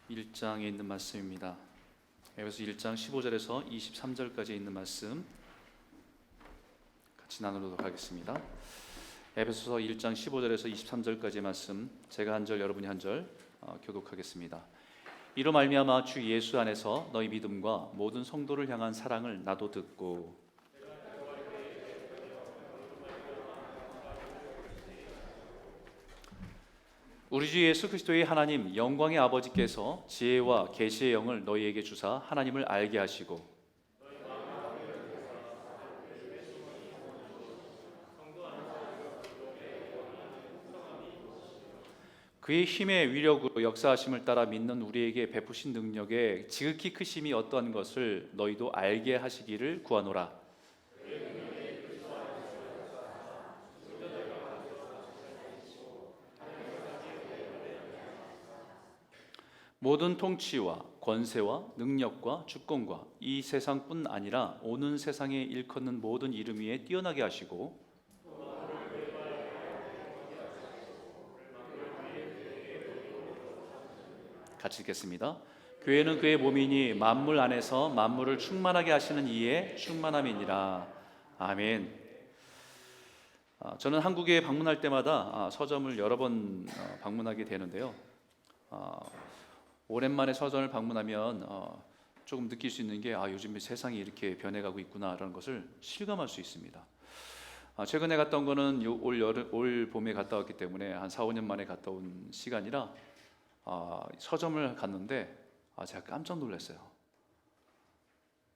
1장에 있는 말씀입니다. 에베소 1장 15절에서 23절까지 있는 말씀 같이 나누도록 하겠습니다. 에베소서 1장 15절에서 23절까지의 말씀, 제가 한 절 여러분이 한 절 교독하겠습니다. 이로 말미암아 주 예수 안에서 너희 믿음과 모든 성도를 향한 사랑을 나도 듣고 우리 주 예수 그리스도의 하나님 영광의 아버지께서 지혜와 계시의 영을 너희에게 주사 하나님을 알게 하시고 그의 힘의 위력으로 역사하심을 따라 믿는 우리에게 베푸신 능력의 지극히 크심이 어떠한 것을 너희도 알게 하시기를 구하노라. 모든 통치와 권세와 능력과 주권과 이 세상뿐 아니라 오는 세상에 일컫는 모든 이름 위에 뛰어나게 하시고 같이 읽겠습니다. 교회는 그의 몸이니 만물 안에서 만물을 충만하게 하시는 이의 충만함이니라. 아멘. 저는 한국에 방문할 때마다 서점을 여러 번 방문하게 되는데요. 오랜만에 서점을 방문하면 조금 느낄 수 있는 게 요즘 세상이 이렇게 변해가고 있구나라는 것을 실감할 수 있습니다. 최근에 갔다 온 거는 올 봄에 갔다 왔기 때문에 한 4, 5년 만에 갔다 온 시간이라 서점을 갔는데 제가 깜짝 놀랐어요.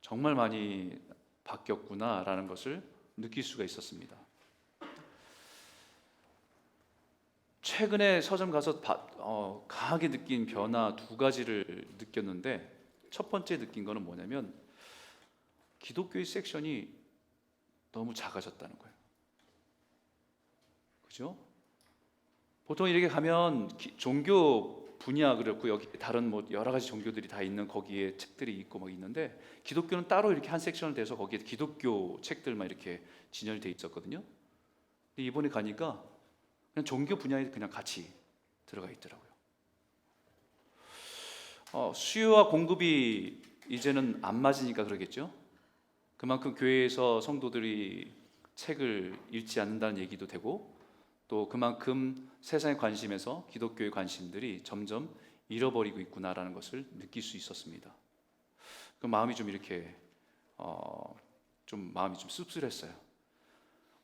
정말 많이 바뀌었구나라는 것을 느낄 수가 있었습니다. 최근에 서점 가서 강하게 느낀 변화 두 가지를 느꼈는데, 첫 번째 느낀 거는 뭐냐면 기독교의 섹션이 너무 작아졌다는 거예요. 그죠? 보통 이렇게 가면 종교 분야 그렇고 여기 다른 여러 가지 종교들이 다 있는 거기에 책들이 있고 막 있는데, 기독교는 따로 이렇게 한 섹션을 돼서 거기에 기독교 책들만 이렇게 진열이 돼 있었거든요. 근데 이번에 가니까 그냥 종교 분야에 그냥 같이 들어가 있더라고요. 수요와 공급이 이제는 안 맞으니까 그러겠죠. 그만큼 교회에서 성도들이 책을 읽지 않는다는 얘기도 되고, 또 그만큼 세상의 관심에서 기독교의 관심들이 점점 잃어버리고 있구나라는 것을 느낄 수 있었습니다. 그 마음이 좀 이렇게 마음이 좀 씁쓸했어요.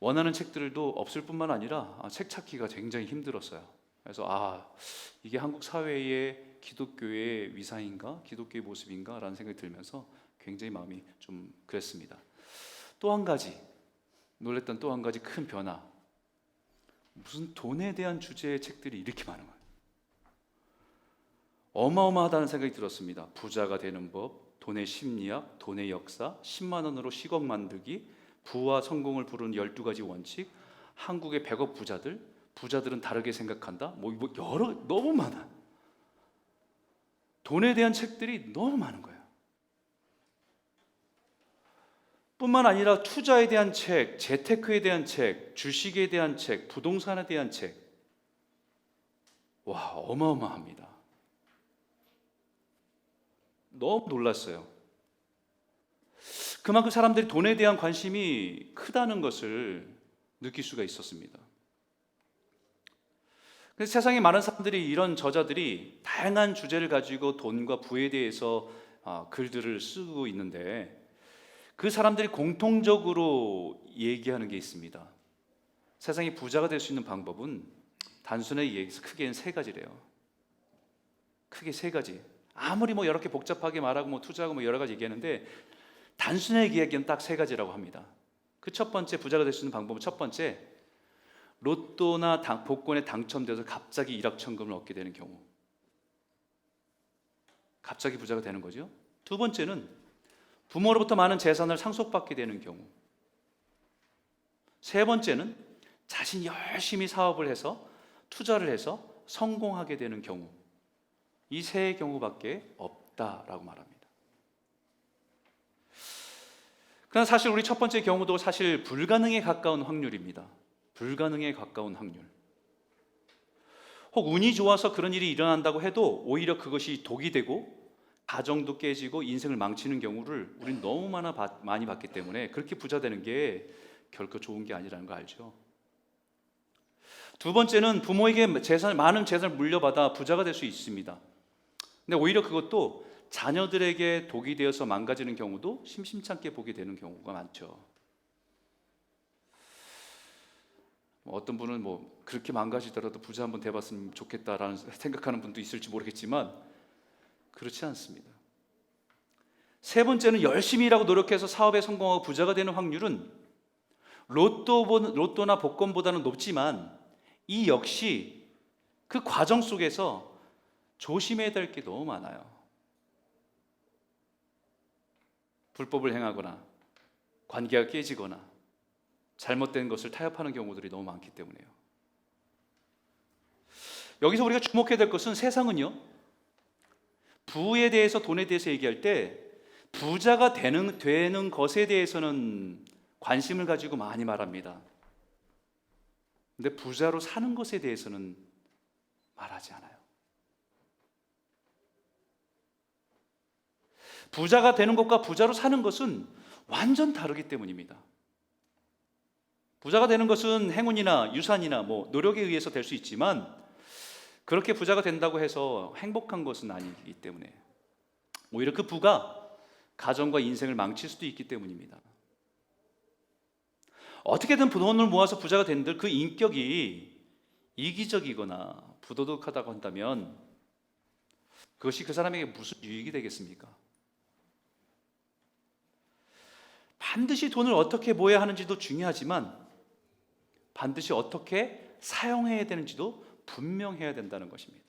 원하는 책들도 없을 뿐만 아니라 책 찾기가 굉장히 힘들었어요. 그래서 이게 한국 사회의 기독교의 위상인가, 기독교의 모습인가 라는 생각이 들면서 굉장히 마음이 좀 그랬습니다. 또 한 가지 놀랬던 또 한 가지 큰 변화, 무슨 돈에 대한 주제의 책들이 이렇게 많은 거예요. 어마어마하다는 생각이 들었습니다. 부자가 되는 법, 돈의 심리학, 돈의 역사, 10만 원으로 10억 만들기, 부와 성공을 부르는 12가지 원칙, 한국의 100억 부자들은 다르게 생각한다. 너무 많아. 돈에 대한 책들이 너무 많은 거예요. 뿐만 아니라 투자에 대한 책, 재테크에 대한 책, 주식에 대한 책, 부동산에 대한 책. 어마어마합니다. 너무 놀랐어요. 그만큼 사람들이 돈에 대한 관심이 크다는 것을 느낄 수가 있었습니다. 그래서 세상에 많은 사람들이, 이런 저자들이 다양한 주제를 가지고 돈과 부에 대해서 글들을 쓰고 있는데, 그 사람들이 공통적으로 얘기하는 게 있습니다. 세상에 부자가 될 수 있는 방법은 단순하게 얘기해서 크게는 세 가지래요. 크게 세 가지. 아무리 이렇게 복잡하게 말하고 투자하고 여러 가지 얘기하는데, 단순하게 얘기하기엔 딱 세 가지라고 합니다. 그 첫 번째, 부자가 될 수 있는 방법은 첫 번째, 로또나 복권에 당첨돼서 갑자기 일확천금을 얻게 되는 경우. 갑자기 부자가 되는 거죠. 두 번째는 부모로부터 많은 재산을 상속받게 되는 경우. 세 번째는 자신이 열심히 사업을 해서 투자를 해서 성공하게 되는 경우. 이 세 경우밖에 없다라고 말합니다. 그러나 사실 우리 첫 번째 경우도 사실 불가능에 가까운 확률입니다. 불가능에 가까운 확률. 혹 운이 좋아서 그런 일이 일어난다고 해도 오히려 그것이 독이 되고 가정도 깨지고 인생을 망치는 경우를 우린 너무 많이 봤기 때문에 그렇게 부자 되는 게 결코 좋은 게 아니라는 거 알죠? 두 번째는 부모에게 많은 재산을 물려받아 부자가 될 수 있습니다. 근데 오히려 그것도 자녀들에게 독이 되어서 망가지는 경우도 심심찮게 보게 되는 경우가 많죠. 어떤 분은 그렇게 망가지더라도 부자 한번 돼봤으면 좋겠다라는 생각하는 분도 있을지 모르겠지만 그렇지 않습니다. 세 번째는 열심히 일하고 노력해서 사업에 성공하고 부자가 되는 확률은 로또나 복권보다는 높지만 이 역시 그 과정 속에서 조심해야 될 게 너무 많아요. 불법을 행하거나 관계가 깨지거나 잘못된 것을 타협하는 경우들이 너무 많기 때문에요. 여기서 우리가 주목해야 될 것은 세상은요, 부에 대해서 돈에 대해서 얘기할 때 부자가 되는 것에 대해서는 관심을 가지고 많이 말합니다. 근데 부자로 사는 것에 대해서는 말하지 않아요. 부자가 되는 것과 부자로 사는 것은 완전 다르기 때문입니다. 부자가 되는 것은 행운이나 유산이나 노력에 의해서 될 수 있지만 그렇게 부자가 된다고 해서 행복한 것은 아니기 때문에 오히려 그 부가 가정과 인생을 망칠 수도 있기 때문입니다. 어떻게든 돈을 모아서 부자가 된들 그 인격이 이기적이거나 부도덕하다고 한다면 그것이 그 사람에게 무슨 유익이 되겠습니까? 반드시 돈을 어떻게 모아야 하는지도 중요하지만 반드시 어떻게 사용해야 되는지도 분명해야 된다는 것입니다.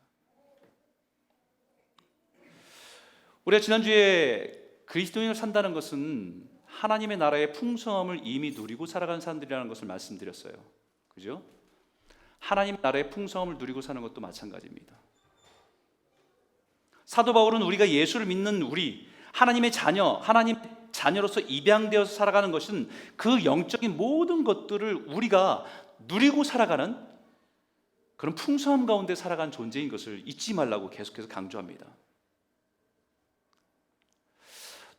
우리가 지난주에 그리스도인을 산다는 것은 하나님의 나라의 풍성함을 이미 누리고 살아가는 사람들이라는 것을 말씀드렸어요. 그죠? 하나님 나라의 풍성함을 누리고 사는 것도 마찬가지입니다. 사도 바울은 우리가 예수를 믿는 하나님의 자녀로서 입양되어서 살아가는 것은 그 영적인 모든 것들을 우리가 누리고 살아가는 그런 풍성함 가운데 살아가는 존재인 것을 잊지 말라고 계속해서 강조합니다.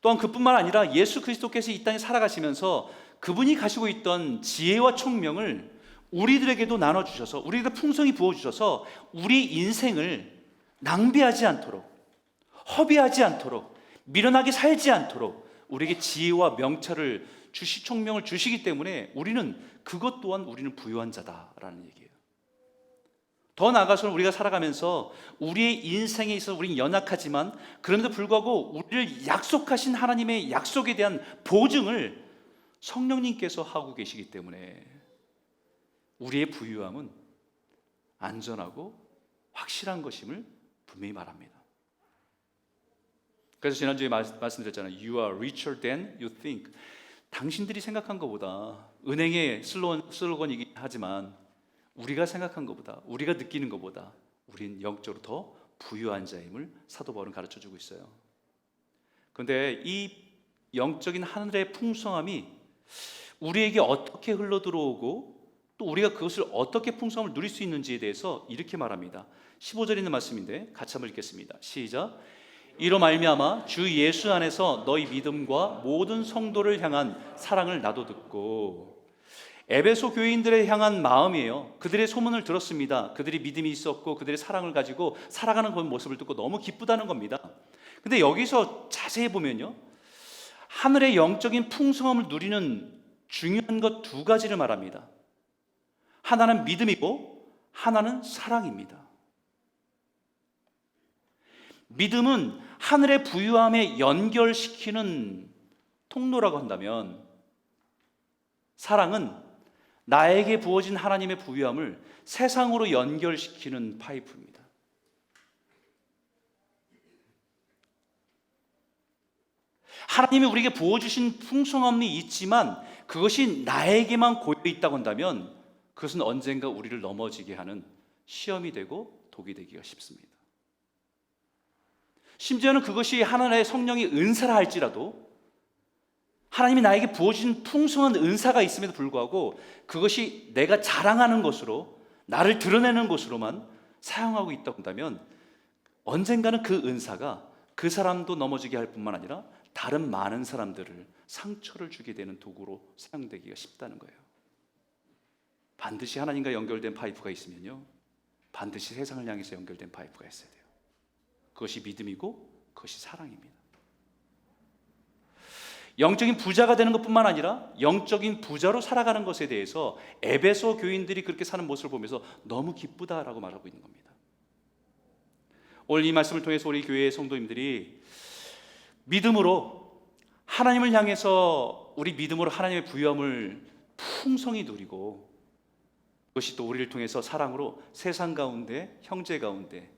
또한 그뿐만 아니라 예수 그리스도께서 이 땅에 살아가시면서 그분이 가지고 있던 지혜와 총명을 우리들에게도 나눠주셔서 우리에게 풍성히 부어주셔서 우리 인생을 낭비하지 않도록 허비하지 않도록 미련하게 살지 않도록 우리에게 지혜와 명철을 총명을 주시기 때문에 그것 또한 우리는 부유한 자다라는 얘기예요. 더 나아가서는 우리가 살아가면서 우리의 인생에 있어서 우리는 연약하지만 그럼에도 불구하고 우리를 약속하신 하나님의 약속에 대한 보증을 성령님께서 하고 계시기 때문에 우리의 부유함은 안전하고 확실한 것임을 분명히 말합니다. 그래서 지난주에 말씀드렸잖아요. You are richer than you think. 당신들이 생각한 것보다 은행의 슬로건이긴 하지만 우리가 생각한 것보다 우리가 느끼는 것보다 우린 영적으로 더 부유한 자임을 사도 바울은 가르쳐주고 있어요. 그런데 이 영적인 하늘의 풍성함이 우리에게 어떻게 흘러들어오고 또 우리가 그것을 어떻게 풍성함을 누릴 수 있는지에 대해서 이렇게 말합니다. 15절에 있는 말씀인데 같이 한번 읽겠습니다. 시작. 이로 말미암아 주 예수 안에서 너희 믿음과 모든 성도를 향한 사랑을 나도 듣고. 에베소 교인들에 향한 마음이에요. 그들의 소문을 들었습니다. 그들이 믿음이 있었고 그들의 사랑을 가지고 살아가는 그 모습을 듣고 너무 기쁘다는 겁니다. 근데 여기서 자세히 보면요, 하늘의 영적인 풍성함을 누리는 중요한 것 두 가지를 말합니다. 하나는 믿음이고 하나는 사랑입니다. 믿음은 하늘의 부유함에 연결시키는 통로라고 한다면 사랑은 나에게 부어진 하나님의 부유함을 세상으로 연결시키는 파이프입니다. 하나님이 우리에게 부어주신 풍성함이 있지만 그것이 나에게만 고여 있다고 한다면 그것은 언젠가 우리를 넘어지게 하는 시험이 되고 독이 되기가 쉽습니다. 심지어는 그것이 하나님의 성령의 은사라 할지라도 하나님이 나에게 부어주신 풍성한 은사가 있음에도 불구하고 그것이 내가 자랑하는 것으로 나를 드러내는 것으로만 사용하고 있다고 한다면 언젠가는 그 은사가 그 사람도 넘어지게 할 뿐만 아니라 다른 많은 사람들을 상처를 주게 되는 도구로 사용되기가 쉽다는 거예요. 반드시 하나님과 연결된 파이프가 있으면요, 반드시 세상을 향해서 연결된 파이프가 있어야 돼요. 그것이 믿음이고 그것이 사랑입니다. 영적인 부자가 되는 것뿐만 아니라 영적인 부자로 살아가는 것에 대해서 에베소 교인들이 그렇게 사는 모습을 보면서 너무 기쁘다라고 말하고 있는 겁니다. 오늘 이 말씀을 통해서 우리 교회의 성도님들이 믿음으로 하나님을 향해서 우리 믿음으로 하나님의 부여함을 풍성히 누리고, 그것이 또 우리를 통해서 사랑으로 세상 가운데, 형제 가운데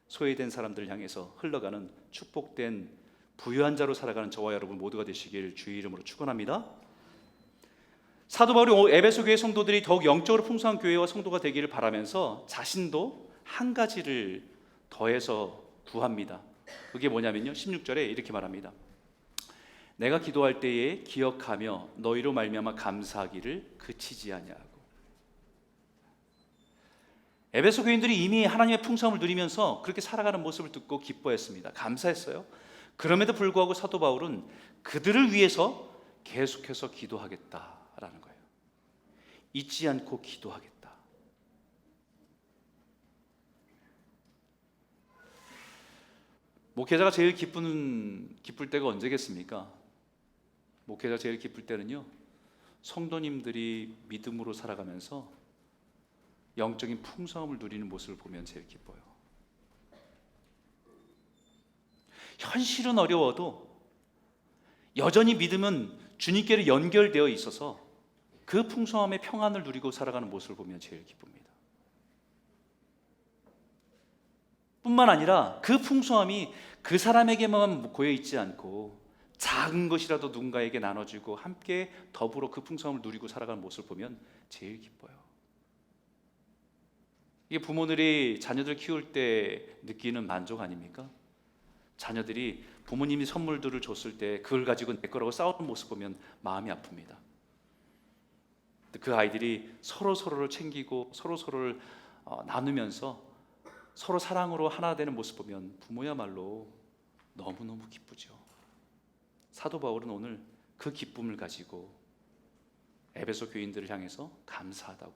소외된 사람들을 향해서 흘러가는 축복된 부유한 자로 살아가는 저와 여러분 모두가 되시길 주의 이름으로 축원합니다. 사도 바울이 에베소 교회 성도들이 더욱 영적으로 풍성한 교회와 성도가 되기를 바라면서 자신도 한 가지를 더해서 구합니다. 그게 뭐냐면요, 16절에 이렇게 말합니다. 내가 기도할 때에 기억하며 너희로 말미암아 감사하기를 그치지 아니하고. 에베소 교인들이 이미 하나님의 풍성함을 누리면서 그렇게 살아가는 모습을 듣고 기뻐했습니다. 감사했어요. 그럼에도 불구하고 사도 바울은 그들을 위해서 계속해서 기도하겠다라는 거예요. 잊지 않고 기도하겠다. 목회자가 제일 기쁠 때가 언제겠습니까? 목회자가 제일 기쁠 때는요, 성도님들이 믿음으로 살아가면서 영적인 풍성함을 누리는 모습을 보면 제일 기뻐요. 현실은 어려워도 여전히 믿음은 주님께로 연결되어 있어서 그 풍성함의 평안을 누리고 살아가는 모습을 보면 제일 기쁩니다. 뿐만 아니라 그 풍성함이 그 사람에게만 고여 있지 않고 작은 것이라도 누군가에게 나눠주고 함께 더불어 그 풍성함을 누리고 살아가는 모습을 보면 제일 기뻐요. 이게 부모들이 자녀들 키울 때 느끼는 만족 아닙니까? 자녀들이 부모님이 선물들을 줬을 때 그걸 가지고 내 거라고 싸우는 모습 보면 마음이 아픕니다. 그 아이들이 서로를 챙기고 서로를 나누면서 서로 사랑으로 하나 되는 모습 보면 부모야말로 너무너무 기쁘죠. 사도 바울은 오늘 그 기쁨을 가지고 에베소 교인들을 향해서 감사하다고,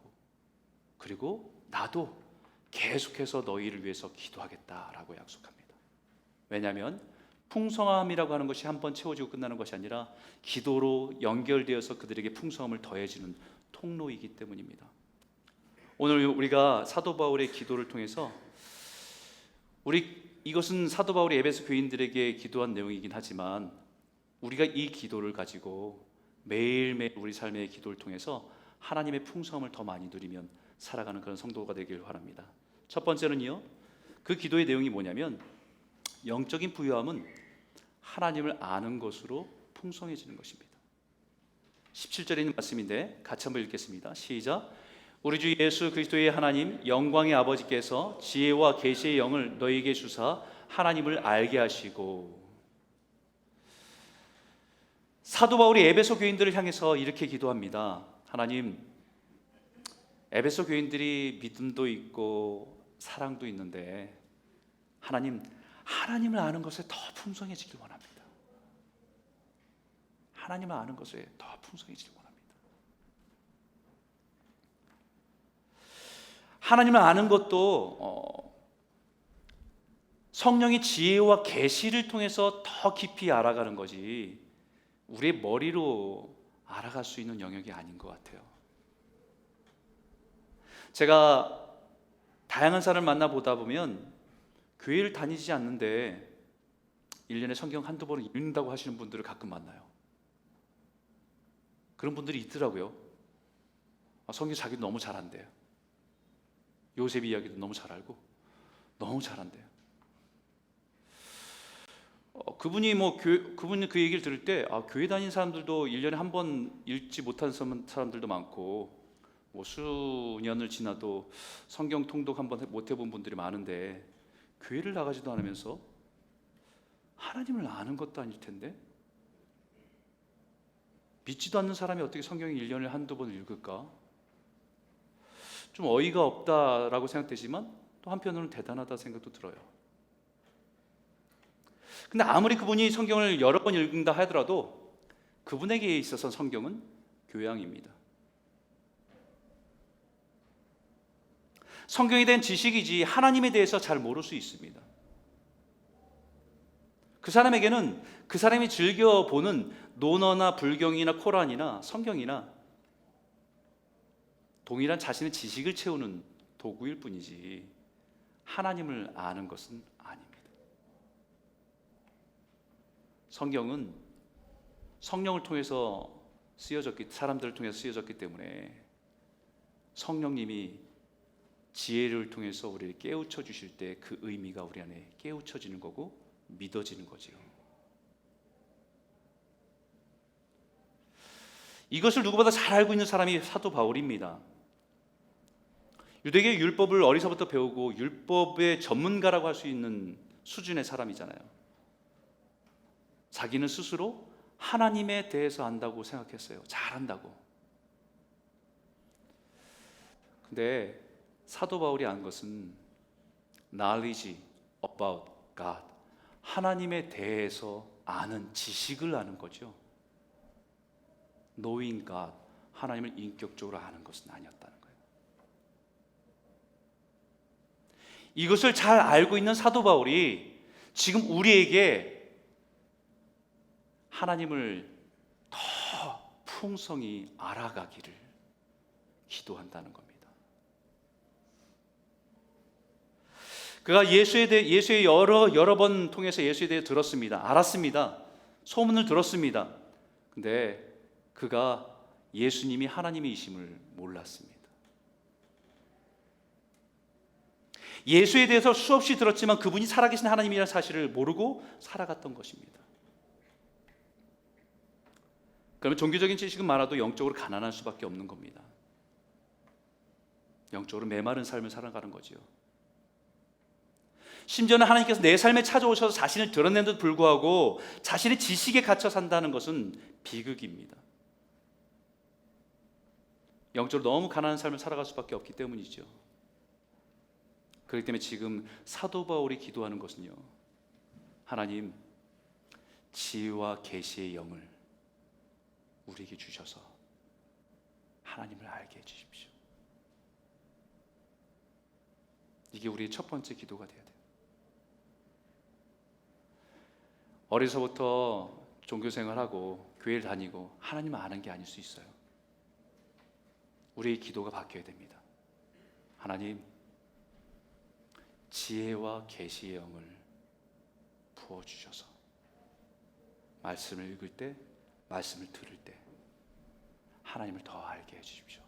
그리고 나도 계속해서 너희를 위해서 기도하겠다라고 약속합니다. 왜냐하면 풍성함이라고 하는 것이 한번 채워지고 끝나는 것이 아니라 기도로 연결되어서 그들에게 풍성함을 더해지는 통로이기 때문입니다. 오늘 우리가 사도 바울의 기도를 통해서 이것은 사도 바울이 에베소 교인들에게 기도한 내용이긴 하지만 우리가 이 기도를 가지고 매일매일 우리 삶의 기도를 통해서 하나님의 풍성함을 더 많이 누리면 살아가는 그런 성도가 되길 바랍니다. 첫 번째는요, 그 기도의 내용이 뭐냐면 영적인 부유함은 하나님을 아는 것으로 풍성해지는 것입니다. 17절에 있는 말씀인데 같이 한번 읽겠습니다. 시작. 우리 주 예수 그리스도의 하나님 영광의 아버지께서 지혜와 계시의 영을 너희에게 주사 하나님을 알게 하시고. 사도 바울이 에베소 교인들을 향해서 이렇게 기도합니다. 하나님, 에베소 교인들이 믿음도 있고 사랑도 있는데 하나님을 아는 것에 더 풍성해지길 원합니다. 하나님을 아는 것에 더 풍성해지길 원합니다. 하나님을 아는 것도 성령의 지혜와 계시를 통해서 더 깊이 알아가는 거지 우리의 머리로 알아갈 수 있는 영역이 아닌 것 같아요. 제가 다양한 사람을 만나보다 보면 교회를 다니지 않는데 1년에 성경 한두 번은 읽는다고 하시는 분들을 가끔 만나요. 그런 분들이 있더라고요. 성경 자기도 너무 잘한대요. 요셉 이야기도 너무 잘 알고 너무 잘한대요. 그분이 그 얘기를 들을 때 교회 다니는 사람들도 1년에 한 번 읽지 못한 사람들도 많고 수년을 지나도 성경 통독 한 번 못 해본 분들이 많은데 교회를 나가지도 않으면서 하나님을 아는 것도 아닐 텐데 믿지도 않는 사람이 어떻게 성경을 1년에 한두 번 읽을까? 좀 어이가 없다라고 생각되지만 또 한편으로는 대단하다 생각도 들어요. 근데 아무리 그분이 성경을 여러 번 읽는다 하더라도 그분에게 있어서 성경은 교양입니다. 성경에 대한 지식이지 하나님에 대해서 잘 모를 수 있습니다. 그 사람에게는 그 사람이 즐겨보는 논어나 불경이나 코란이나 성경이나 동일한 자신의 지식을 채우는 도구일 뿐이지 하나님을 아는 것은 아닙니다. 성경은 성령을 통해서 사람들을 통해서 쓰여졌기 때문에 성령님이 지혜를 통해서 우리를 깨우쳐 주실 때 그 의미가 우리 안에 깨우쳐지는 거고 믿어지는 거지요. 이것을 누구보다 잘 알고 있는 사람이 사도 바울입니다. 유대계 율법을 어리서부터 배우고 율법의 전문가라고 할 수 있는 수준의 사람이잖아요. 자기는 스스로 하나님에 대해서 안다고 생각했어요. 잘한다고. 근데 사도 바울이 안 것은 knowledge about God, 하나님에 대해서 아는 지식을 아는 거죠. knowing God, 하나님을 인격적으로 아는 것은 아니었다는 거예요. 이것을 잘 알고 있는 사도 바울이 지금 우리에게 하나님을 더 풍성히 알아가기를 기도한다는 겁니다. 그가 예수에 여러 번 통해서 예수에 대해 들었습니다. 알았습니다. 소문을 들었습니다. 근데 그가 예수님이 하나님이심을 몰랐습니다. 예수에 대해서 수없이 들었지만 그분이 살아계신 하나님이라는 사실을 모르고 살아갔던 것입니다. 그러면 종교적인 지식은 많아도 영적으로 가난할 수밖에 없는 겁니다. 영적으로 메마른 삶을 살아가는 거지요. 심지어는 하나님께서 내 삶에 찾아오셔서 자신을 드러낸데도 불구하고 자신의 지식에 갇혀 산다는 것은 비극입니다. 영적으로 너무 가난한 삶을 살아갈 수밖에 없기 때문이죠. 그렇기 때문에 지금 사도 바울이 기도하는 것은요, 하나님, 지혜와 계시의 영을 우리에게 주셔서 하나님을 알게 해주십시오. 이게 우리의 첫 번째 기도가 돼야 돼요. 어려서부터 종교생활하고 교회를 다니고 하나님을 아는 게 아닐 수 있어요. 우리의 기도가 바뀌어야 됩니다. 하나님, 지혜와 계시의 영을 부어주셔서 말씀을 읽을 때, 말씀을 들을 때 하나님을 더 알게 해주십시오.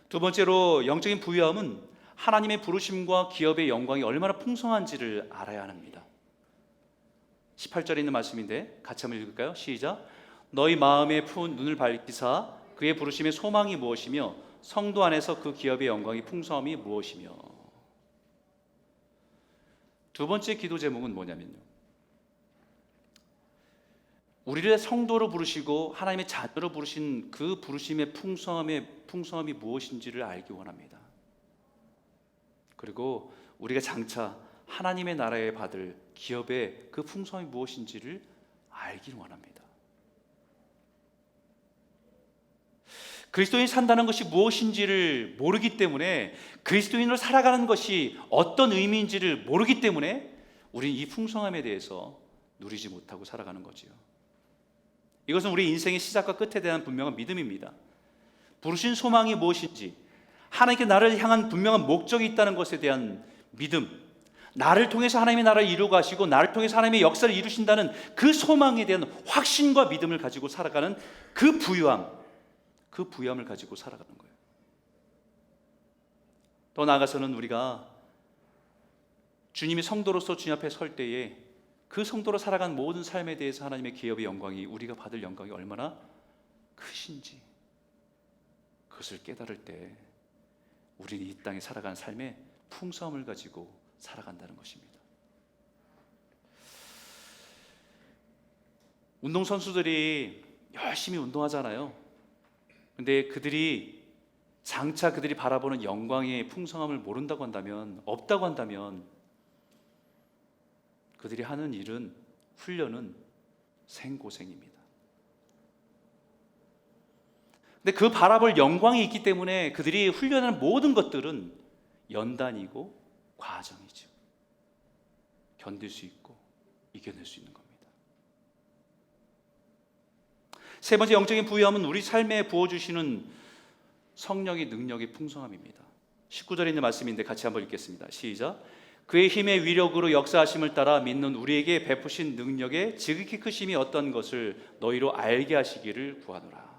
두 번째로 영적인 부유함은 하나님의 부르심과 기업의 영광이 얼마나 풍성한지를 알아야 합니다. 18절에 있는 말씀인데 같이 한번 읽을까요? 시작. 너희 마음에 푸은 눈을 밝히사 그의 부르심의 소망이 무엇이며 성도 안에서 그 기업의 영광이 풍성함이 무엇이며. 두 번째 기도 제목은 뭐냐면요, 우리를 성도로 부르시고 하나님의 자녀로 부르신 그 부르심의 풍성함이 무엇인지를 알기 원합니다. 그리고 우리가 장차 하나님의 나라에 받을 기업의 그 풍성함이 무엇인지를 알길 원합니다. 그리스도인이 산다는 것이 무엇인지를 모르기 때문에, 그리스도인으로 살아가는 것이 어떤 의미인지를 모르기 때문에 우리는 이 풍성함에 대해서 누리지 못하고 살아가는 거지요. 이것은 우리 인생의 시작과 끝에 대한 분명한 믿음입니다. 부르신 소망이 무엇인지, 하나님께 나를 향한 분명한 목적이 있다는 것에 대한 믿음, 나를 통해서 하나님의 나라를 이루고 가시고 나를 통해서 하나님의 역사를 이루신다는 그 소망에 대한 확신과 믿음을 가지고 살아가는 그 부유함을 가지고 살아가는 거예요. 더 나아가서는 우리가 주님의 성도로서 주님 앞에 설 때에 그 성도로 살아간 모든 삶에 대해서 하나님의 기업의 영광이, 우리가 받을 영광이 얼마나 크신지 그것을 깨달을 때 우리는 이 땅에 살아가는 삶의 풍성함을 가지고 살아간다는 것입니다. 운동선수들이 열심히 운동하잖아요. 근데 그들이 장차 그들이 바라보는 영광의 풍성함을 모른다고 한다면, 없다고 한다면 그들이 하는 일은, 훈련은 생고생입니다. 근데 그 바라볼 영광이 있기 때문에 그들이 훈련하는 모든 것들은 연단이고 과정이죠. 견딜 수 있고 이겨낼 수 있는 겁니다. 세 번째 영적인 부유함은 우리 삶에 부어주시는 성령의 능력의 풍성함입니다. 19절에 있는 말씀인데 같이 한번 읽겠습니다. 시작. 그의 힘의 위력으로 역사하심을 따라 믿는 우리에게 베푸신 능력의 지극히 크심이 어떤 것을 너희로 알게 하시기를 구하노라.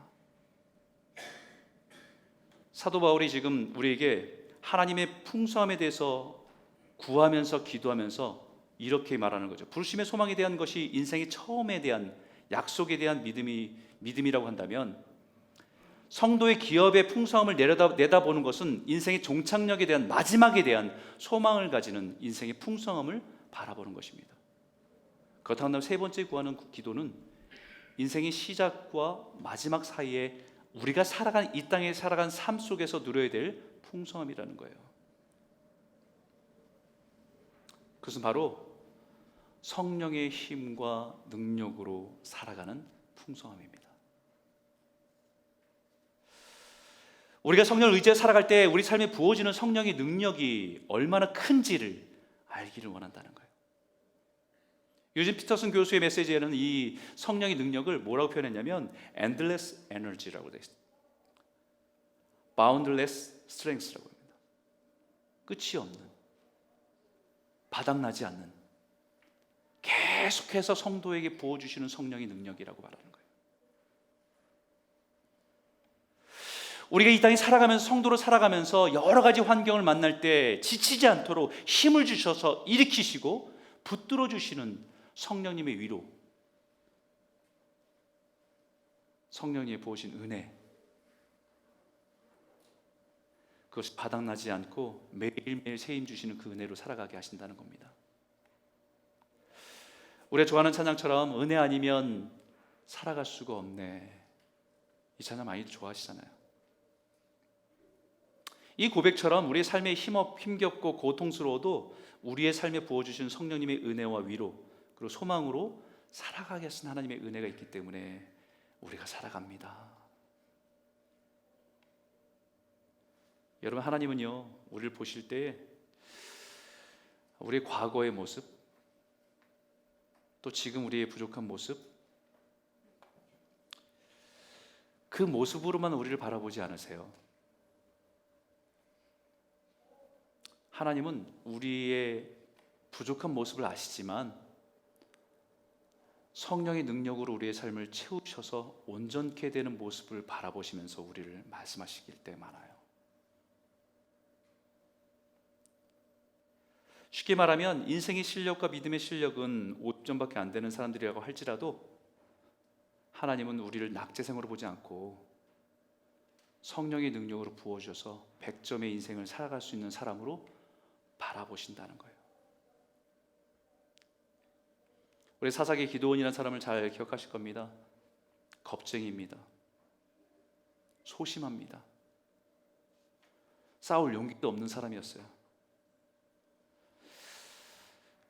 사도 바울이 지금 우리에게 하나님의 풍성함에 대해서 구하면서 기도하면서 이렇게 말하는 거죠. 부르심의 소망에 대한 것이 인생의 처음에 대한 약속에 대한 믿음이라고 한다면, 성도의 기업의 풍성함을 내다보는 것은 인생의 종착역에 대한, 마지막에 대한 소망을 가지는 인생의 풍성함을 바라보는 것입니다. 그렇다고 한다면 세 번째 구하는 기도는 인생의 시작과 마지막 사이에 우리가 이 땅에 살아간 삶 속에서 누려야 될 풍성함이라는 거예요. 그것은 바로 성령의 힘과 능력으로 살아가는 풍성함입니다. 우리가 성령을 의지해 살아갈 때 우리 삶에 부어지는 성령의 능력이 얼마나 큰지를 알기를 원한다는 거예요. 요즘 피터슨 교수의 메시지에는 이 성령의 능력을 뭐라고 표현했냐면 endless energy라고 되어 있습니다. boundless strength라고 합니다. 끝이 없는, 바닥나지 않는, 계속해서 성도에게 부어주시는 성령의 능력이라고 말하는 거예요. 우리가 이 땅에 살아가면서, 성도로 살아가면서 여러 가지 환경을 만날 때 지치지 않도록 힘을 주셔서 일으키시고 붙들어 주시는 성령님의 위로, 성령님의 부으신 은혜, 그것이 바닥나지 않고 매일매일 새힘 주시는 그 은혜로 살아가게 하신다는 겁니다. 우리가 좋아하는 찬양처럼 은혜 아니면 살아갈 수가 없네, 이 찬양 많이 좋아하시잖아요. 이 고백처럼 우리의 삶에 힘겹고 고통스러워도 우리의 삶에 부어주신 성령님의 은혜와 위로, 그리고 소망으로 살아가게 하신 하나님의 은혜가 있기 때문에 우리가 살아갑니다. 여러분, 하나님은요, 우리를 보실 때 우리의 과거의 모습, 또 지금 우리의 부족한 모습, 그 모습으로만 우리를 바라보지 않으세요. 하나님은 우리의 부족한 모습을 아시지만 성령의 능력으로 우리의 삶을 채우셔서 온전케 되는 모습을 바라보시면서 우리를 말씀하시길 때 많아요. 쉽게 말하면 인생의 실력과 믿음의 실력은 50점밖에 안 되는 사람들이라고 할지라도 하나님은 우리를 낙제생으로 보지 않고 성령의 능력으로 부어주셔서 100점의 인생을 살아갈 수 있는 사람으로 바라보신다는 거예요. 우리 사사기 기드온이라는 사람을 잘 기억하실 겁니다. 겁쟁이입니다. 소심합니다. 싸울 용기도 없는 사람이었어요.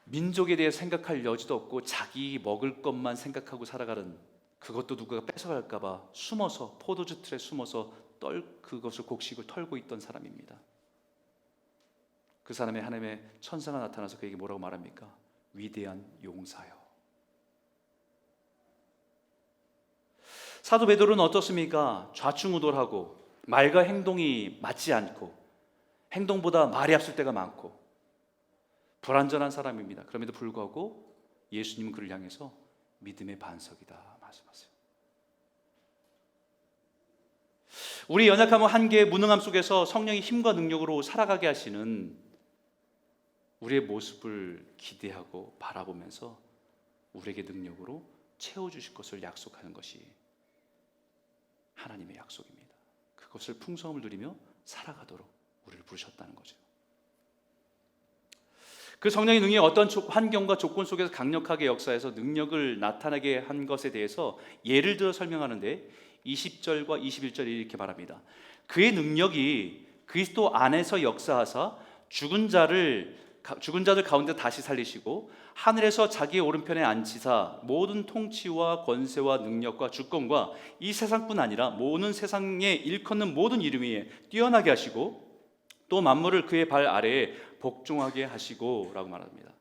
민족에 대해 생각할 여지도 없고 자기 먹을 것만 생각하고 살아가는, 그것도 누가 뺏어갈까 봐 숨어서, 포도주 틀에 숨어서 그것을 곡식을 털고 있던 사람입니다. 그 사람의 하나님의 천사가 나타나서 그에게 뭐라고 말합니까? 위대한 용사요. 사도 베드로는 어떻습니까? 좌충우돌하고 말과 행동이 맞지 않고 행동보다 말이 앞설 때가 많고 불완전한 사람입니다. 그럼에도 불구하고 예수님은 그를 향해서 믿음의 반석이다 말씀하세요. 우리 연약함과 한계의 무능함 속에서 성령의 힘과 능력으로 살아가게 하시는 우리의 모습을 기대하고 바라보면서 우리에게 능력으로 채워주실 것을 약속하는 것이 하나님의 약속입니다. 그것을 풍성함을 누리며 살아가도록 우리를 부르셨다는 거죠. 그 성령의 능력이 어떤 환경과 조건 속에서 강력하게 역사해서 능력을 나타나게 한 것에 대해서 예를 들어 설명하는데 20절과 21절에 이렇게 말합니다. 그의 능력이 그리스도 안에서 역사하사 죽은 자들 가운데 다시 살리시고 하늘에서 자기의 오른편에 앉히사 모든 통치와 권세와 능력과 주권과 이 세상뿐 아니라 모든 세상에 일컫는 모든 이름 위에 뛰어나게 하시고 또 만물을 그의 발 아래에 복종하게 하시고 라고 말합니다.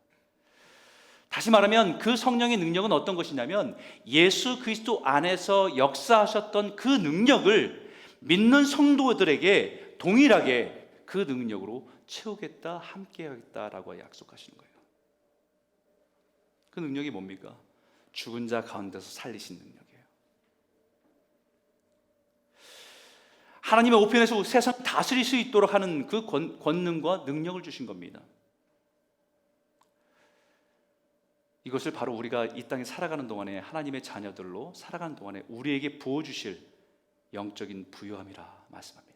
다시 말하면 그 성령의 능력은 어떤 것이냐면 예수 그리스도 안에서 역사하셨던 그 능력을 믿는 성도들에게 동일하게 그 능력으로 채우겠다, 함께하겠다라고 약속하시는 거예요. 그 능력이 뭡니까? 죽은 자 가운데서 살리신 능력이에요. 하나님의 우편에서 세상 다스릴 수 있도록 하는 그 권능과 능력을 주신 겁니다. 이것을 바로 우리가 이 땅에 살아가는 동안에 하나님의 자녀들로 살아가는 동안에 우리에게 부어주실 영적인 부요함이라 말씀합니다.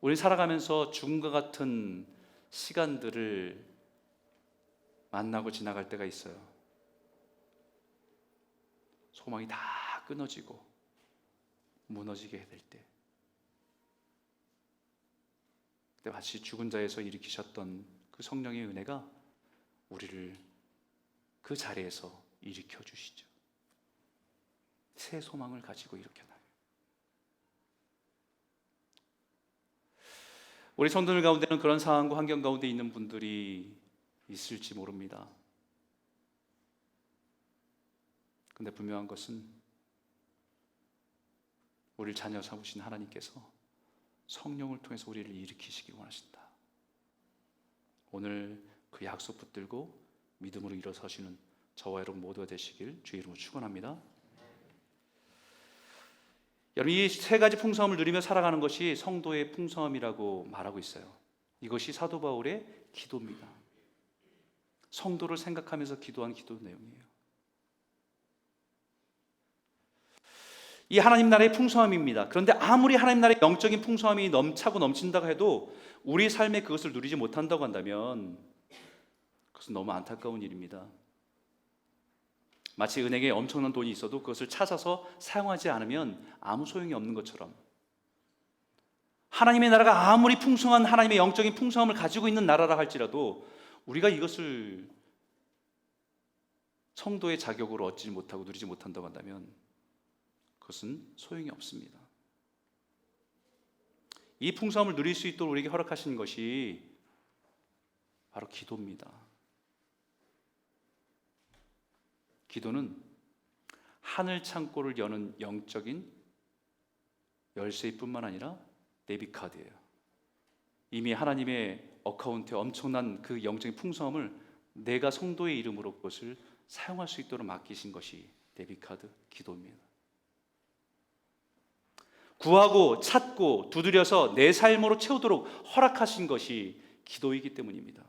우리 살아가면서 죽음과 같은 시간들을 만나고 지나갈 때가 있어요. 소망이 다 끊어지고 무너지게 될 때, 그때 마치 죽은 자에서 일으키셨던 그 성령의 은혜가 우리를 그 자리에서 일으켜 주시죠. 새 소망을 가지고 일으켜나요. 우리 성도들 가운데는 그런 상황과 환경 가운데 있는 분들이 있을지 모릅니다. 근데 분명한 것은 우리를 자녀 삼으신 하나님께서 성령을 통해서 우리를 일으키시기 원하신다. 오늘 그 약속 붙들고 믿음으로 일어서시는 저와 여러분 모두가 되시길 주의 이름으로 축원합니다. 여러분, 이 세 가지 풍성함을 누리며 살아가는 것이 성도의 풍성함이라고 말하고 있어요. 이것이 사도 바울의 기도입니다. 성도를 생각하면서 기도한 기도 내용이에요. 이 하나님 나라의 풍성함입니다. 그런데 아무리 하나님 나라의 영적인 풍성함이 넘차고 넘친다고 해도 우리 삶에 그것을 누리지 못한다고 한다면 그것은 너무 안타까운 일입니다. 마치 은행에 엄청난 돈이 있어도 그것을 찾아서 사용하지 않으면 아무 소용이 없는 것처럼 하나님의 나라가 아무리 풍성한 하나님의 영적인 풍성함을 가지고 있는 나라라 할지라도 우리가 이것을 성도의 자격으로 얻지 못하고 누리지 못한다고 한다면 그것은 소용이 없습니다. 이 풍성함을 누릴 수 있도록 우리에게 허락하신 것이 바로 기도입니다. 기도는 하늘 창고를 여는 영적인 열쇠일 뿐만 아니라 데비카드예요. 이미 하나님의 어카운트에 엄청난 그 영적인 풍성함을 내가 성도의 이름으로 그것을 사용할 수 있도록 맡기신 것이 데비카드, 기도입니다. 구하고 찾고 두드려서 내 삶으로 채우도록 허락하신 것이 기도이기 때문입니다.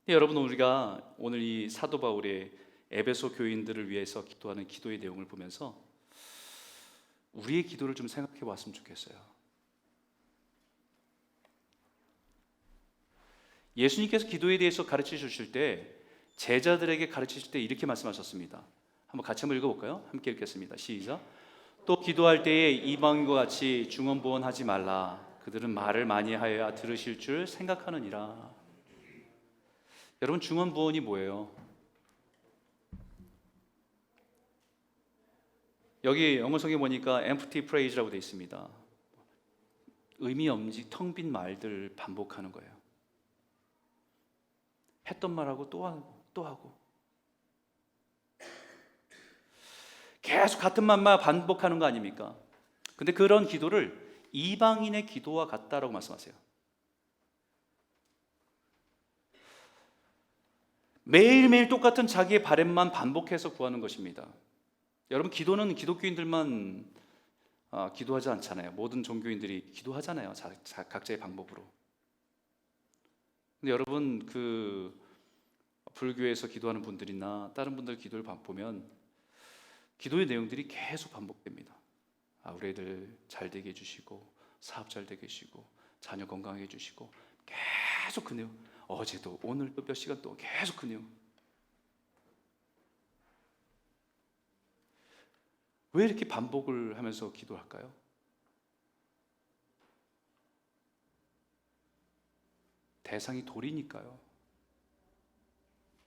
여러분, 우리가 오늘 이 사도 바울의 에베소 교인들을 위해서 기도하는 기도의 내용을 보면서 우리의 기도를 좀 생각해 봤으면 좋겠어요. 예수님께서 기도에 대해서 가르쳐 주실 때 제자들에게 가르치실 때 이렇게 말씀하셨습니다. 한번 같이 한번 읽어볼까요? 함께 읽겠습니다. 시작. 또 기도할 때에 이방인과 같이 중언부언하지 말라. 그들은 말을 많이 하여야 들으실 줄 생각하느니라. 여러분, 중언부언이 뭐예요? 여기 영어 성경에 보니까 empty phrase라고 되어 있습니다. 의미 없는 텅 빈 말들 반복하는 거예요. 했던 말하고 또 하고 또 하고 계속 같은 말만 반복하는 거 아닙니까? 근데 그런 기도를 이방인의 기도와 같다라고 말씀하세요. 매일매일 똑같은 자기의 바램만 반복해서 구하는 것입니다. 여러분, 기도는 기독교인들만 기도하지 않잖아요. 모든 종교인들이 기도하잖아요. 각자의 방법으로. 근데 여러분, 그 불교에서 기도하는 분들이나 다른 분들 기도를 보면 기도의 내용들이 계속 반복됩니다. 우리 애들 잘 되게 해주시고, 사업 잘 되게 해주시고, 자녀 건강하게 해주시고, 계속 그 내용. 어제도 오늘도 몇 시간 동안 계속 그 내용. 왜 이렇게 반복을 하면서 기도할까요? 대상이 돌이니까요.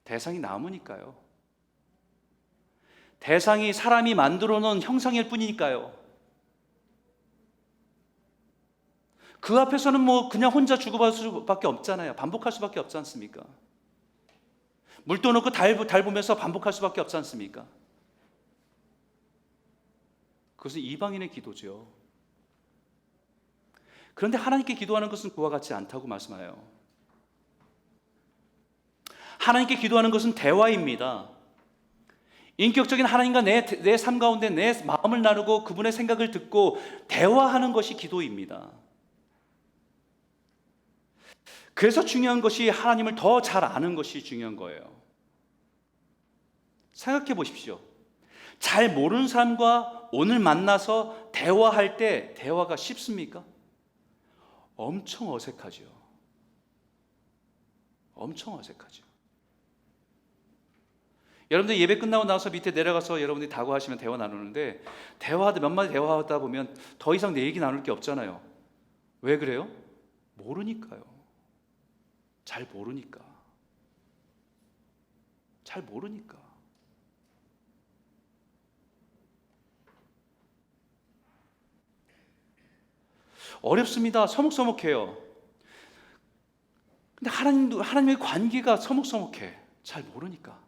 대상이 나무니까요. 대상이 사람이 만들어 놓은 형상일 뿐이니까요. 그 앞에서는 뭐 그냥 혼자 주고받을 수밖에 없잖아요. 반복할 수밖에 없지 않습니까? 물 떠놓고 달 보면서 반복할 수밖에 없지 않습니까? 그것은 이방인의 기도죠. 그런데 하나님께 기도하는 것은 그와 같지 않다고 말씀하여요. 하나님께 기도하는 것은 대화입니다. 인격적인 하나님과 내 삶 가운데 내 마음을 나누고 그분의 생각을 듣고 대화하는 것이 기도입니다. 그래서 중요한 것이 하나님을 더 잘 아는 것이 중요한 거예요. 생각해 보십시오. 잘 모르는 사람과 오늘 만나서 대화할 때 대화가 쉽습니까? 엄청 어색하죠. 엄청 어색하죠. 여러분들 예배 끝나고 나서 밑에 내려가서 여러분들이 다구하시면 대화 나누는데 대화하다 몇 마디 대화하다 보면 더 이상 내 얘기 나눌 게 없잖아요. 왜 그래요? 모르니까요. 잘 모르니까. 잘 모르니까. 어렵습니다. 서먹서먹해요. 근데 하나님의 관계가 서먹서먹해. 잘 모르니까.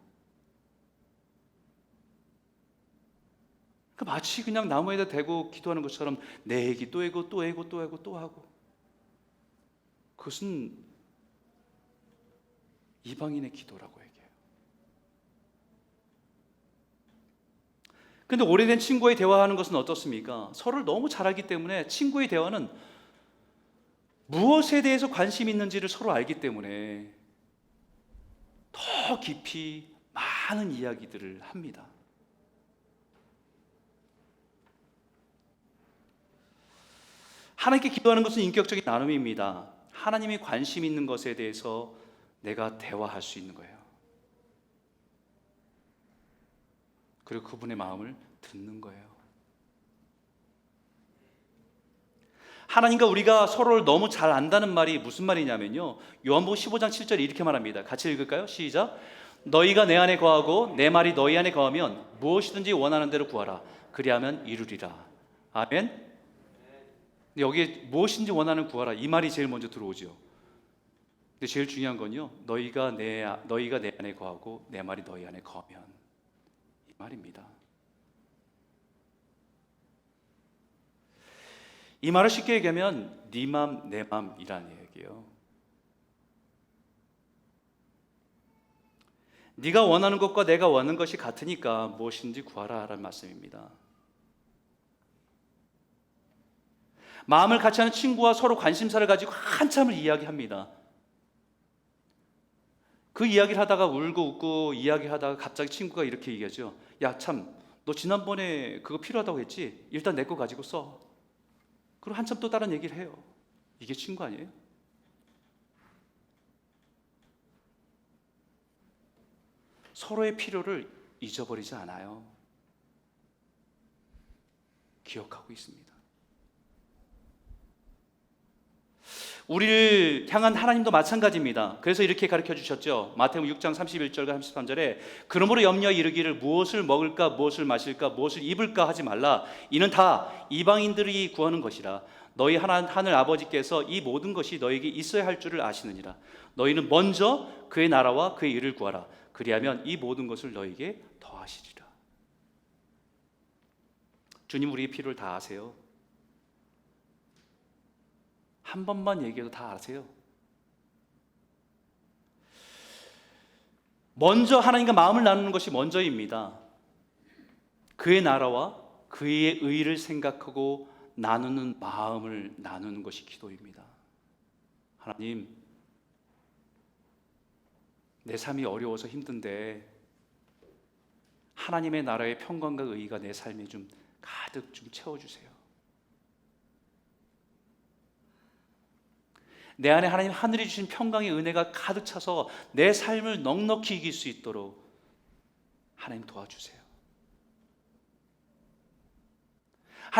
마치 그냥 나무에다 대고 기도하는 것처럼 내 얘기 또 하고 또 하고 또 하고 또 하고. 그것은 이방인의 기도라고 얘기해요. 근데 오래된 친구와의 대화하는 것은 어떻습니까? 서로를 너무 잘 알기 때문에 친구의 대화는 무엇에 대해서 관심이 있는지를 서로 알기 때문에 더 깊이 많은 이야기들을 합니다. 하나님께 기도하는 것은 인격적인 나눔입니다. 하나님이 관심 있는 것에 대해서 내가 대화할 수 있는 거예요. 그리고 그분의 마음을 듣는 거예요. 하나님과 우리가 서로를 너무 잘 안다는 말이 무슨 말이냐면요, 요한복음 15장 7절에 이렇게 말합니다. 같이 읽을까요? 시작. 너희가 내 안에 거하고 내 말이 너희 안에 거하면 무엇이든지 원하는 대로 구하라. 그리하면 이루리라. 아멘. 여기에 무엇인지 원하는 구하라, 이 말이 제일 먼저 들어오죠. 근데 제일 중요한 건요, 너희가 내 안에 거하고 내 말이 너희 안에 거하면, 이 말입니다. 이 말을 쉽게 얘기하면 네 맘 내 맘이라는 얘기예요. 네가 원하는 것과 내가 원하는 것이 같으니까 무엇인지 구하라 라는 말씀입니다. 마음을 같이 하는 친구와 서로 관심사를 가지고 한참을 이야기합니다. 그 이야기를 하다가 울고 웃고 이야기하다가 갑자기 친구가 이렇게 얘기하죠. 야, 참, 너 지난번에 그거 필요하다고 했지? 일단 내 거 가지고 써. 그리고 한참 또 다른 얘기를 해요. 이게 친구 아니에요? 서로의 필요를 잊어버리지 않아요. 기억하고 있습니다. 우리를 향한 하나님도 마찬가지입니다. 그래서 이렇게 가르쳐 주셨죠. 마태복음 6장 31절과 33절에 그러므로 염려에 이르기를 무엇을 먹을까 무엇을 마실까 무엇을 입을까 하지 말라. 이는 다 이방인들이 구하는 것이라. 너희 하늘 아버지께서 이 모든 것이 너에게 있어야 할 줄을 아시느니라. 너희는 먼저 그의 나라와 그의 일을 구하라. 그리하면 이 모든 것을 너에게 더하시리라. 주님 우리의 필요를 다 아세요. 한 번만 얘기해도 다 아세요. 먼저 하나님과 마음을 나누는 것이 먼저입니다. 그의 나라와 그의 의를 생각하고 나누는 마음을 나누는 것이 기도입니다. 하나님, 내 삶이 어려워서 힘든데 하나님의 나라의 평강과 의의가 내 삶에 좀 가득 좀 채워주세요. 내 안에 하나님 하늘이 주신 평강의 은혜가 가득 차서 내 삶을 넉넉히 이길 수 있도록 하나님 도와주세요.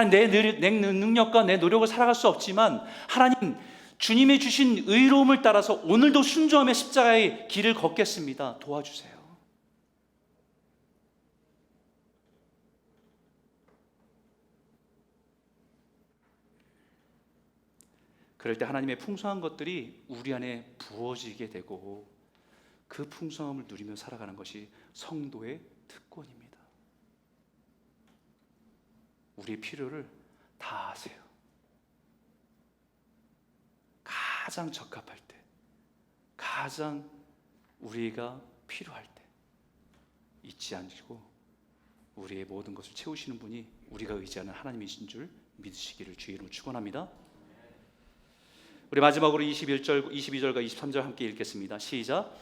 내 능력과 내 노력을 살아갈 수 없지만 하나님, 주님이 주신 의로움을 따라서 오늘도 순종하며 십자가의 길을 걷겠습니다. 도와주세요. 그럴 때 하나님의 풍성한 것들이 우리 안에 부어지게 되고 그 풍성함을 누리며 살아가는 것이 성도의 특권입니다. 우리의 필요를 다 아세요. 가장 적합할 때, 가장 우리가 필요할 때 잊지 않고 우리의 모든 것을 채우시는 분이 우리가 의지하는 하나님이신 줄 믿으시기를 주의 이름으로 축원합니다. 우리 마지막으로 22절과 23절 함께 읽겠습니다. 시작.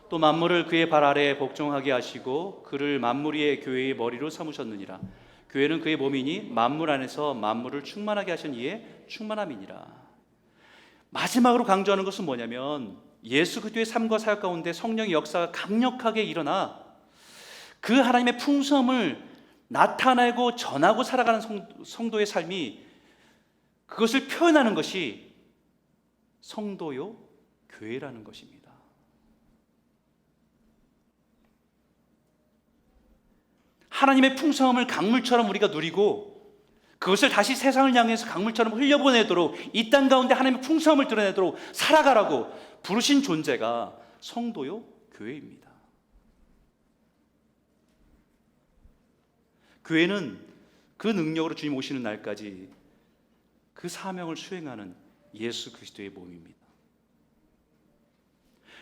또 만물을 그의 발 아래에 복종하게 하시고 그를 만물 위의 교회의 머리로 삼으셨느니라. 교회는 그의 몸이니 만물 안에서 만물을 충만하게 하신 이의 충만함이니라. 마지막으로 강조하는 것은 뭐냐면 예수 그리스도의 삶과 사역 가운데 성령의 역사가 강력하게 일어나 그 하나님의 풍성함을 나타내고 전하고 살아가는 성도의 삶이, 그것을 표현하는 것이 성도요 교회라는 것입니다. 하나님의 풍성함을 강물처럼 우리가 누리고 그것을 다시 세상을 향해서 강물처럼 흘려보내도록, 이 땅 가운데 하나님의 풍성함을 드러내도록 살아가라고 부르신 존재가 성도요 교회입니다. 교회는 그 능력으로 주님 오시는 날까지 그 사명을 수행하는 예수 그리스도의 몸입니다.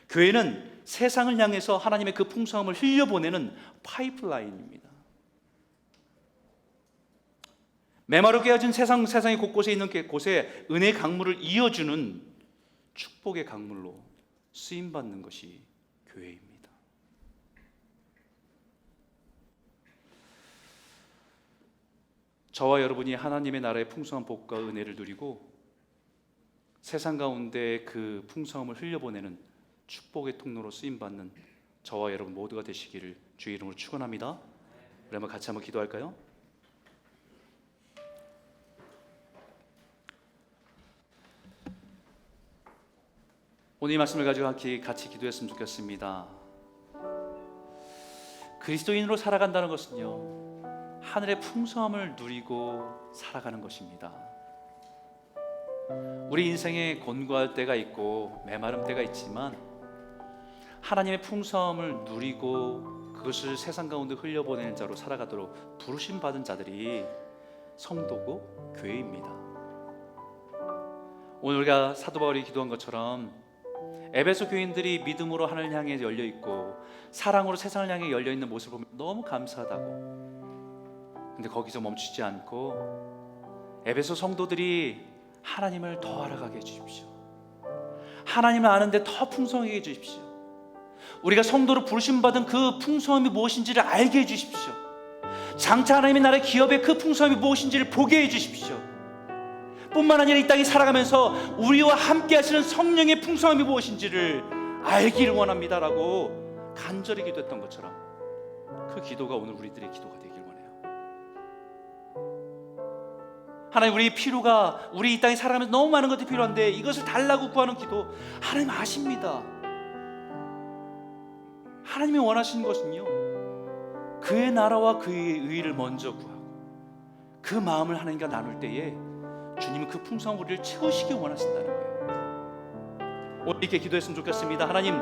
교회는 세상을 향해서 하나님의 그 풍성함을 흘려보내는 파이프라인입니다. 메마르게 깨어진 세상의 곳곳에 있는 곳에 은혜의 강물을 이어주는 축복의 강물로 쓰임받는 것이 교회입니다. 저와 여러분이 하나님의 나라의 풍성한 복과 은혜를 누리고 세상 가운데 그 풍성함을 흘려보내는 축복의 통로로 쓰임받는 저와 여러분 모두가 되시기를 주의 이름으로 축원합니다. 우리 한번 같이 한번 기도할까요? 오늘 이 말씀을 가지고 같이 기도했으면 좋겠습니다. 그리스도인으로 살아간다는 것은요, 하늘의 풍성함을 누리고 살아가는 것입니다. 우리 인생에 곤고할 때가 있고 메마름 때가 있지만 하나님의 풍성함을 누리고 그것을 세상 가운데 흘려보내는 자로 살아가도록 부르심 받은 자들이 성도고 교회입니다. 오늘 우리가 사도 바울이 기도한 것처럼 에베소 교인들이 믿음으로 하늘을 향해 열려 있고 사랑으로 세상을 향해 열려 있는 모습을 보면 너무 감사하다고. 근데 거기서 멈추지 않고 에베소 성도들이 하나님을 더 알아가게 해주십시오. 하나님을 아는데 더 풍성하게 해주십시오. 우리가 성도로 부르심받은 그 풍성함이 무엇인지를 알게 해주십시오. 장차 하나님의 나라의 기업의 그 풍성함이 무엇인지를 보게 해주십시오. 뿐만 아니라 이 땅에 살아가면서 우리와 함께 하시는 성령의 풍성함이 무엇인지를 알기를 원합니다라고 간절히 기도했던 것처럼 그 기도가 오늘 우리들의 기도가 되길 원해요. 하나님, 우리 필요가, 우리 이 땅에 살아가면서 너무 많은 것들이 필요한데 이것을 달라고 구하는 기도 하나님 아십니다. 하나님이 원하시는 것은요, 그의 나라와 그의 의를 먼저 구하고 그 마음을 하나님과 나눌 때에 주님은 그 풍성한 우리를 채우시기 원하신다는 거예요. 오늘 이렇게 기도했으면 좋겠습니다. 하나님,